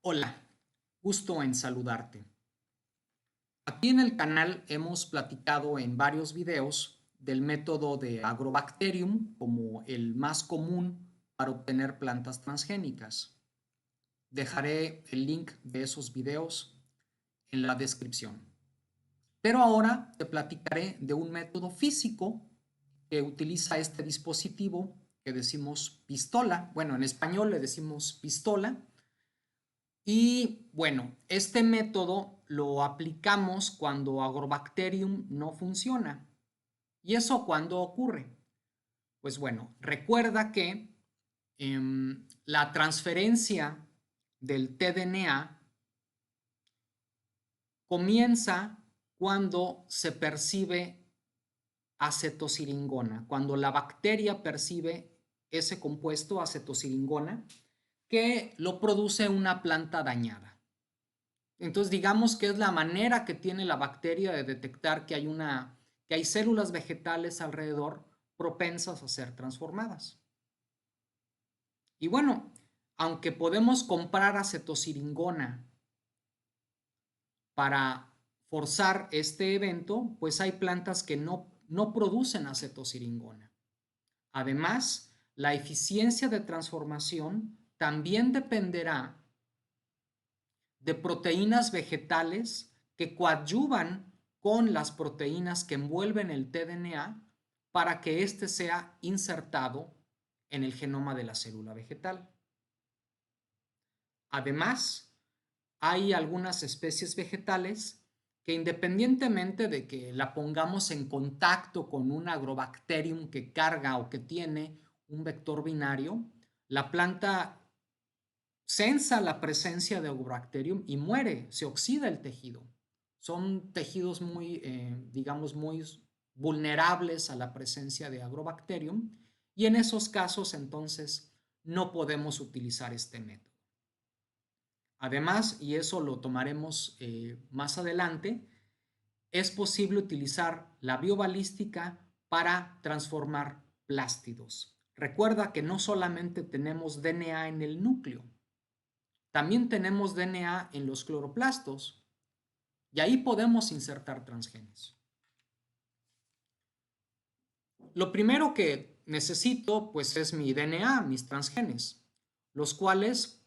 Hola, gusto en saludarte. Aquí en el canal hemos platicado en varios videos del método de Agrobacterium como el más común para obtener plantas transgénicas. Dejaré el link de esos videos en la descripción. Pero ahora te platicaré de un método físico que utiliza este dispositivo que decimos pistola. Bueno, en español le decimos pistola. Y bueno, este método lo aplicamos cuando Agrobacterium no funciona. ¿Y eso cuándo ocurre? Pues bueno, recuerda que la transferencia del tDNA comienza cuando se percibe acetosiringona, cuando la bacteria percibe ese compuesto acetosiringona que lo produce una planta dañada. Entonces, digamos que es la manera que tiene la bacteria de detectar que hay células vegetales alrededor propensas a ser transformadas. Y bueno, aunque podemos comprar acetosiringona para forzar este evento, pues hay plantas que no producen acetosiringona. Además, la eficiencia de transformación también dependerá de proteínas vegetales que coadyuvan con las proteínas que envuelven el tDNA para que éste sea insertado en el genoma de la célula vegetal. Además, hay algunas especies vegetales que independientemente de que la pongamos en contacto con un agrobacterium que carga o que tiene un vector binario, la planta sensa la presencia de Agrobacterium y muere, se oxida el tejido. Son tejidos muy, digamos, muy vulnerables a la presencia de Agrobacterium y en esos casos entonces no podemos utilizar este método. Además, y eso lo tomaremos más adelante, es posible utilizar la biobalística para transformar plástidos. Recuerda que no solamente tenemos DNA en el núcleo, también tenemos DNA en los cloroplastos y ahí podemos insertar transgenes. Lo primero que necesito pues es mi DNA, mis transgenes, los cuales,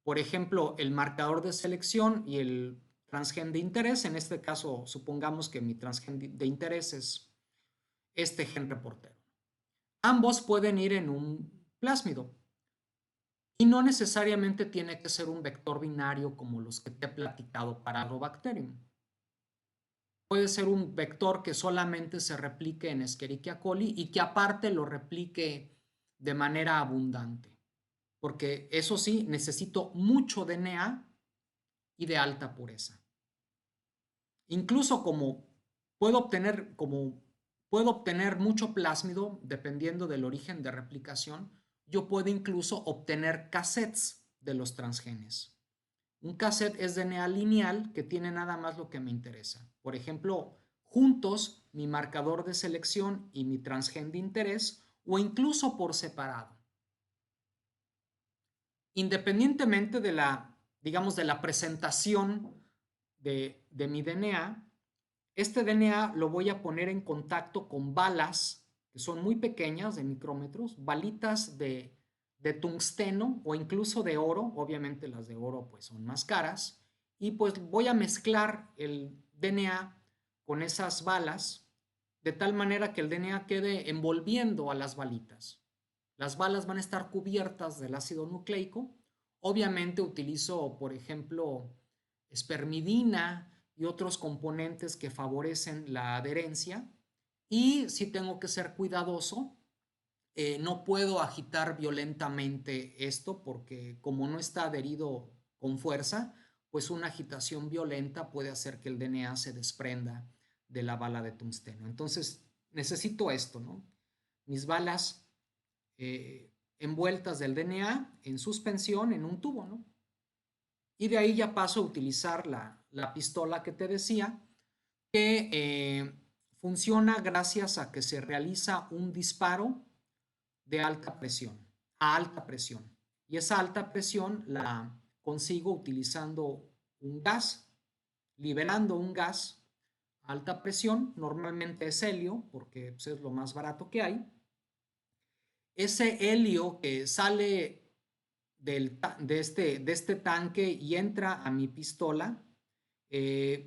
por ejemplo, el marcador de selección y el transgen de interés, en este caso supongamos que mi transgen de interés es este gen reportero. Ambos pueden ir en un plásmido. Y no necesariamente tiene que ser un vector binario como los que te he platicado para Agrobacterium. Puede ser un vector que solamente se replique en Escherichia coli y que aparte lo replique de manera abundante. Porque eso sí, necesito mucho DNA y de alta pureza. Incluso como puedo obtener mucho plásmido, dependiendo del origen de replicación, yo puedo incluso obtener cassettes de los transgenes. Un cassette es DNA lineal que tiene nada más lo que me interesa. Por ejemplo, juntos mi marcador de selección y mi transgen de interés o incluso por separado. Independientemente de digamos, de la presentación de mi DNA, este DNA lo voy a poner en contacto con balas que son muy pequeñas, de micrómetros, balitas de tungsteno o incluso de oro. Obviamente las de oro pues son más caras. Y pues voy a mezclar el DNA con esas balas de tal manera que el DNA quede envolviendo a las balitas. Las balas van a estar cubiertas del ácido nucleico. Obviamente utilizo, por ejemplo, espermidina y otros componentes que favorecen la adherencia. Y si tengo que ser cuidadoso, no puedo agitar violentamente esto porque como no está adherido con fuerza, pues una agitación violenta puede hacer que el DNA se desprenda de la bala de tungsteno. Entonces necesito esto, ¿no? Mis balas envueltas del DNA en suspensión en un tubo, ¿no? Y de ahí ya paso a utilizar la pistola que te decía, que funciona gracias a que se realiza un disparo de alta presión, a alta presión. Y esa alta presión consigo utilizando un gas, liberando un gas a alta presión, normalmente es helio, porque pues, es lo más barato que hay. Ese helio que sale de este tanque y entra a mi pistola,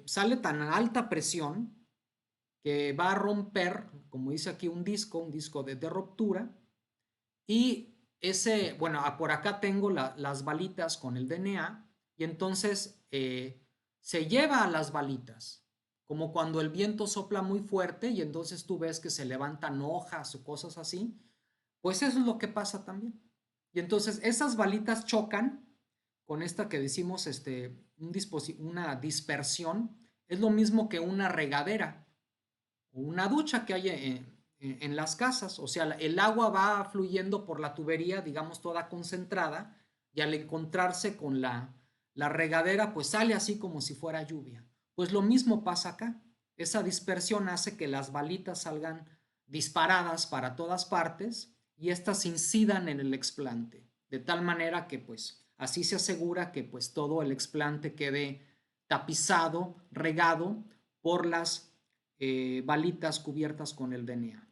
sale tan a alta presión que va a romper, como dice aquí, un disco de ruptura. Y bueno, por acá tengo las balitas con el DNA y entonces se lleva a las balitas, como cuando el viento sopla muy fuerte y entonces tú ves que se levantan hojas o cosas así, pues eso es lo que pasa también. Y entonces esas balitas chocan con esta que decimos una dispersión, es lo mismo que una regadera o una ducha que hay en las casas. O sea, el agua va fluyendo por la tubería, digamos, toda concentrada, y al encontrarse con la regadera, pues sale así como si fuera lluvia. Pues lo mismo pasa acá. Esa dispersión hace que las balitas salgan disparadas para todas partes y estas incidan en el explante, de tal manera que pues así se asegura que pues todo el explante quede tapizado, regado por las balitas cubiertas con el DNA.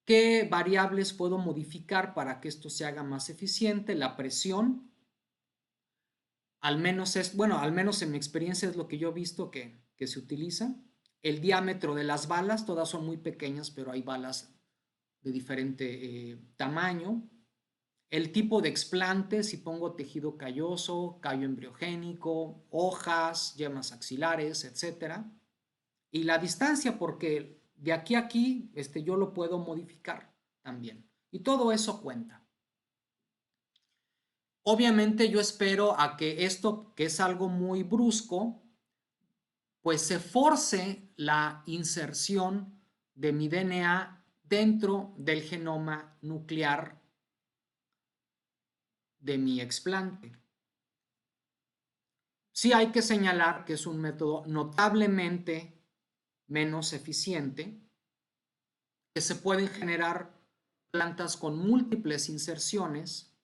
¿Qué variables puedo modificar para que esto se haga más eficiente? La presión, al menos al menos en mi experiencia es lo que yo he visto que se utiliza. El diámetro de las balas, todas son muy pequeñas, pero hay balas de diferente tamaño. El tipo de explante, si pongo tejido calloso, callo embriogénico, hojas, yemas axilares, etcétera. Y la distancia, porque de aquí a aquí yo lo puedo modificar también. Y todo eso cuenta. Obviamente yo espero a que esto, que es algo muy brusco, pues se force la inserción de mi DNA dentro del genoma nuclear de mi explante. Sí hay que señalar que es un método notablemente menos eficiente, que se pueden generar plantas con múltiples inserciones,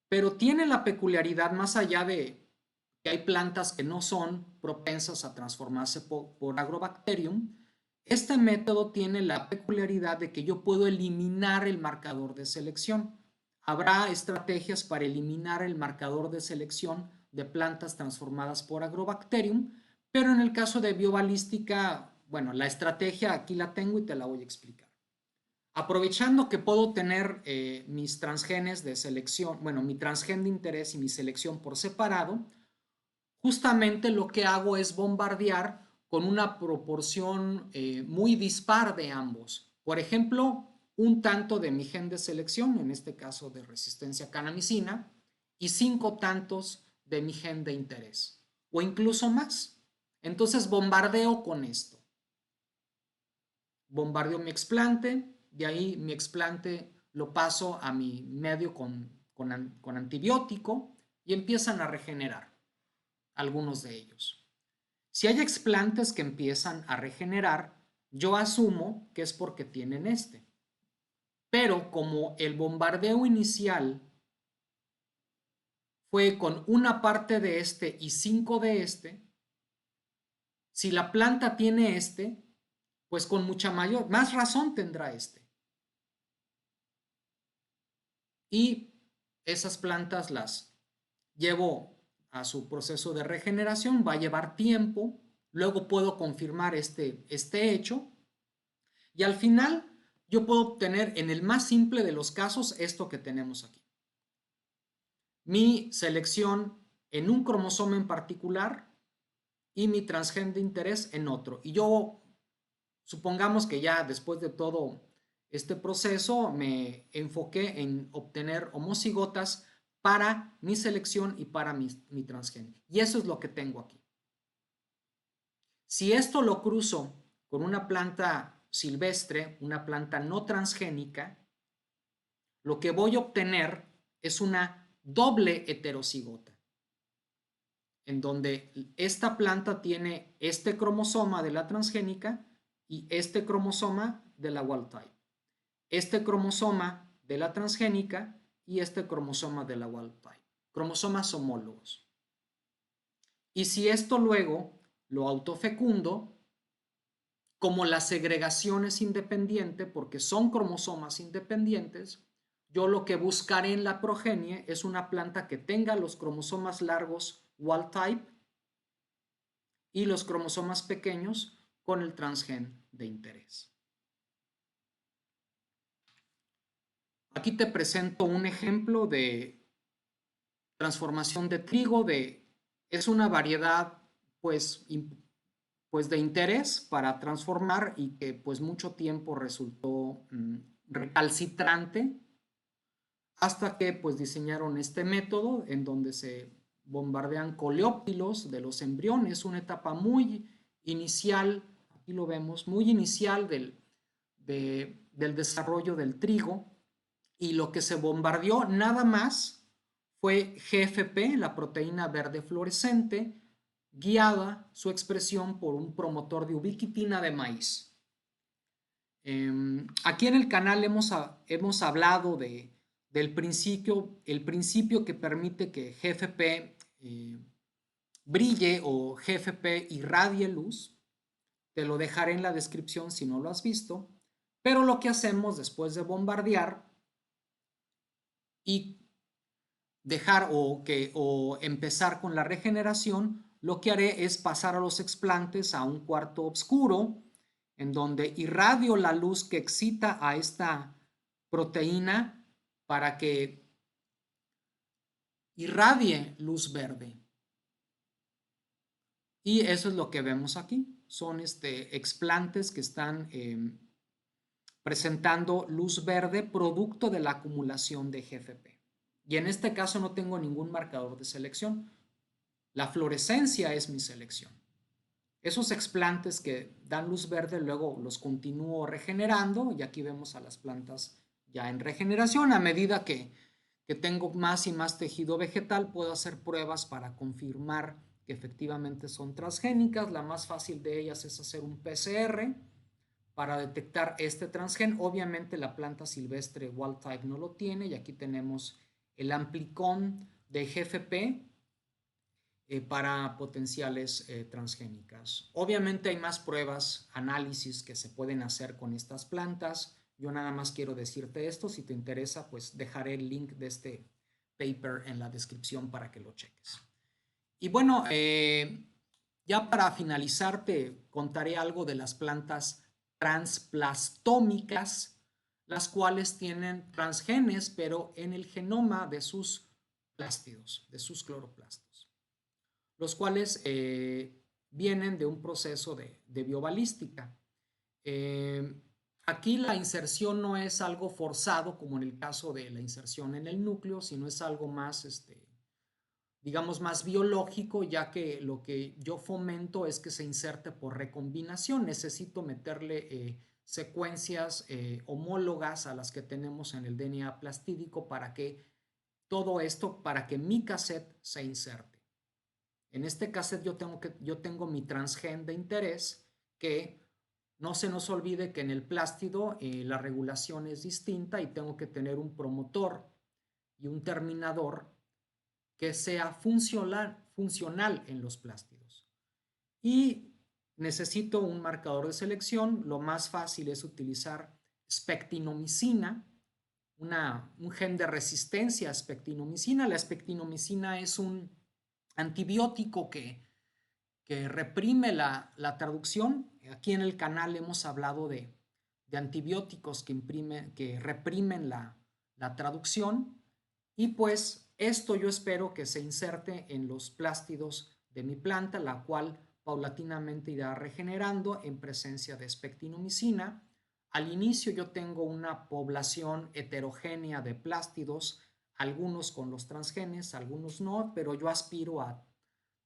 pero tiene la peculiaridad, más allá de que hay plantas que no son propensas a transformarse por Agrobacterium, este método tiene la peculiaridad de que yo puedo eliminar el marcador de selección. Habrá estrategias para eliminar el marcador de selección de plantas transformadas por Agrobacterium, pero en el caso de biobalística, bueno, la estrategia aquí la tengo y te la voy a explicar. Aprovechando que puedo tener mis transgenes de selección, bueno, mi transgen de interés y mi selección por separado, justamente lo que hago es bombardear con una proporción muy dispar de ambos. Por ejemplo, un tanto de mi gen de selección, en este caso de resistencia a canamicina, y 5 tantos de mi gen de interés, o incluso más. Entonces bombardeo con esto. Bombardeo mi explante, de ahí mi explante lo paso a mi medio con antibiótico y empiezan a regenerar algunos de ellos. Si hay explantes que empiezan a regenerar, yo asumo que es porque tienen este. Pero como el bombardeo inicial fue con una parte de este y 5 de este, si la planta tiene este, pues con más razón tendrá este. Y esas plantas las llevo a su proceso de regeneración, va a llevar tiempo, luego puedo confirmar este hecho y al final yo puedo obtener en el más simple de los casos esto que tenemos aquí. Mi selección en un cromosoma en particular y mi transgen de interés en otro. Y yo supongamos que ya después de todo este proceso me enfoqué en obtener homocigotas para mi selección y para mi transgen. Y eso es lo que tengo aquí. Si esto lo cruzo con una planta silvestre, una planta no transgénica, lo que voy a obtener es una doble heterocigota, en donde esta planta tiene este cromosoma de la transgénica y este cromosoma de la wild type, este cromosoma de la transgénica y este cromosoma de la wild type, cromosomas homólogos. Y si esto luego lo autofecundo, como la segregación es independiente porque son cromosomas independientes, yo lo que buscaré en la progenie es una planta que tenga los cromosomas largos wild type y los cromosomas pequeños con el transgen de interés. Aquí te presento un ejemplo de transformación de trigo. Es una variedad pues de interés para transformar y que pues mucho tiempo resultó recalcitrante hasta que pues diseñaron este método en donde se bombardean coleóptilos de los embriones, una etapa muy inicial, aquí lo vemos, muy inicial del desarrollo del trigo, y lo que se bombardeó nada más fue GFP, la proteína verde fluorescente, guiada su expresión por un promotor de ubiquitina de maíz. Aquí en el canal hemos hablado del principio, el principio que permite que GFP brille o GFP irradie luz. Te lo dejaré en la descripción si no lo has visto. Pero lo que hacemos después de bombardear y dejar o empezar con la regeneración, lo que haré es pasar a los explantes a un cuarto oscuro en donde irradio la luz que excita a esta proteína para que irradie luz verde. Y eso es lo que vemos aquí. Son explantes que están presentando luz verde producto de la acumulación de GFP. Y en este caso no tengo ningún marcador de selección. La fluorescencia es mi selección. Esos explantes que dan luz verde luego los continúo regenerando y aquí vemos a las plantas ya en regeneración. A medida que tengo más y más tejido vegetal, puedo hacer pruebas para confirmar que efectivamente son transgénicas. La más fácil de ellas es hacer un PCR para detectar este transgen. Obviamente la planta silvestre wild type no lo tiene y aquí tenemos el amplicón de GFP para potenciales transgénicas. Obviamente hay más pruebas, análisis que se pueden hacer con estas plantas. Yo nada más quiero decirte esto. Si te interesa, pues dejaré el link de este paper en la descripción para que lo cheques. Y bueno, ya para finalizar te contaré algo de las plantas transplastómicas, las cuales tienen transgenes, pero en el genoma de sus plástidos, de sus cloroplastos, los cuales vienen de un proceso de biobalística. Aquí la inserción no es algo forzado como en el caso de la inserción en el núcleo, sino es algo más, digamos, más biológico, ya que lo que yo fomento es que se inserte por recombinación. Necesito meterle secuencias homólogas a las que tenemos en el DNA plastídico para que todo esto, para que mi cassette se inserte. En este cassette yo tengo mi transgen de interés, que no se nos olvide que en el plástido la regulación es distinta y tengo que tener un promotor y un terminador que sea funcional en los plástidos. Y necesito un marcador de selección. Lo más fácil es utilizar spectinomicina, un gen de resistencia a spectinomicina. La spectinomicina es un antibiótico que reprime la traducción. Aquí en el canal hemos hablado de antibióticos que reprimen la traducción. Y pues esto yo espero que se inserte en los plástidos de mi planta, la cual paulatinamente irá regenerando en presencia de spectinomicina. Al inicio yo tengo una población heterogénea de plástidos, algunos con los transgenes, algunos no, pero yo aspiro a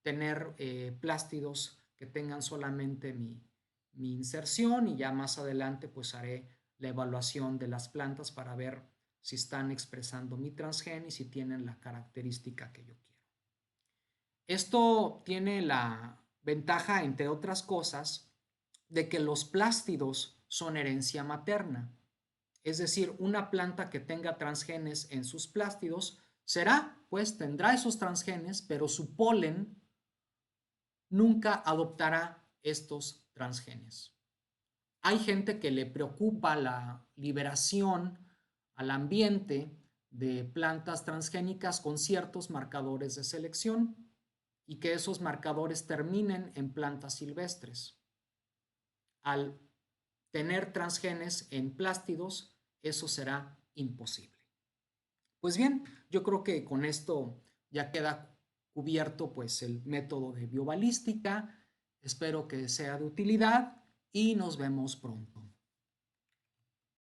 tener plástidos que tengan solamente mi inserción y ya más adelante pues haré la evaluación de las plantas para ver si están expresando mi transgen y si tienen la característica que yo quiero. Esto tiene la ventaja, entre otras cosas, de que los plástidos son herencia materna. es decir, una planta que tenga transgenes en sus plástidos, tendrá esos transgenes, pero su polen nunca adoptará estos transgenes. Hay gente que le preocupa la liberación al ambiente de plantas transgénicas con ciertos marcadores de selección y que esos marcadores terminen en plantas silvestres. Al tener transgenes en plástidos, eso será imposible. Pues bien, yo creo que con esto ya queda cubierto pues el método de biobalística. Espero que sea de utilidad y nos vemos pronto.